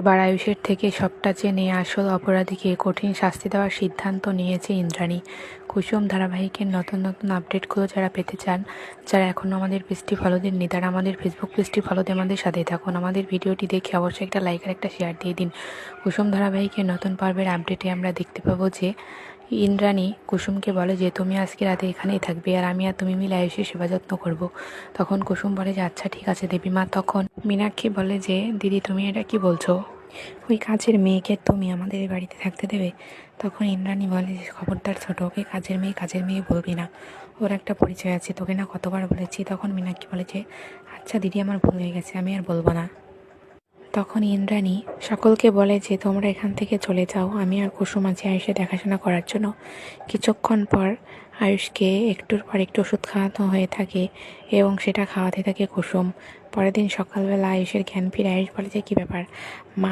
এবার আয়ুষের থেকে সবটা জেনে আসল অপরাধীকে কঠিন শাস্তি দেওয়ার সিদ্ধান্ত নিয়েছে ইন্দ্রাণী। কুসুম ধারাবাহিকের নতুন নতুন আপডেটগুলো যারা পেতে চান, যারা এখনও আমাদের পেজটি ফলো দেননি, তারা আমাদের ফেসবুক পেজটি ফলো দিয়ে আমাদের সাথেই থাকুন। আমাদের ভিডিওটি দেখে অবশ্যই একটা লাইক আর একটা শেয়ার দিয়ে দিন। কুসুম ধারাবাহিকের নতুন পর্বের আপডেটে আমরা দেখতে পাবো যে ইন্দ্রাণী কুসুমকে বলে যে তুমি আজকে রাতে এখানেই থাকবে, আর আমি আর তুমি মিলে আয়ুষের সেবা যত্ন করবো। তখন কুসুম বলে যে আচ্ছা ঠিক আছে দেবীমা। তখন মীনাক্ষী বলে যে দিদি তুমি এটা কি বলছো, ওই কাজের মেয়েকে তুমি আমাদের এই বাড়িতে থাকতে দেবে? তখন ইন্দ্রাণী বলে যে খবরদার ছোট, ওকে কাজের মেয়ে বলবি না, ওর একটা পরিচয় আছে, তোকে না কতবার বলেছি। তখন মীনাক্ষী বলে যে আচ্ছা দিদি আমার ভুল হয়ে গেছে, আমি আর বলবো না। তখন ইন্দ্রাণী সকলকে বলে যে তোমরা এখান থেকে চলে যাও, আমি আর কুসুম আছি আয়ুষে দেখাশোনা করার জন্য। কিছুক্ষণ পর আয়ুষকে একটুর পর একটু ওষুধ খাওয়ানো হয়ে থাকে এবং সেটা খাওয়াতে থাকে কুসুম। পরের দিন সকালবেলা আয়ুষের জ্ঞান ফিরে। আয়ুষ বলে যে কী ব্যাপার মা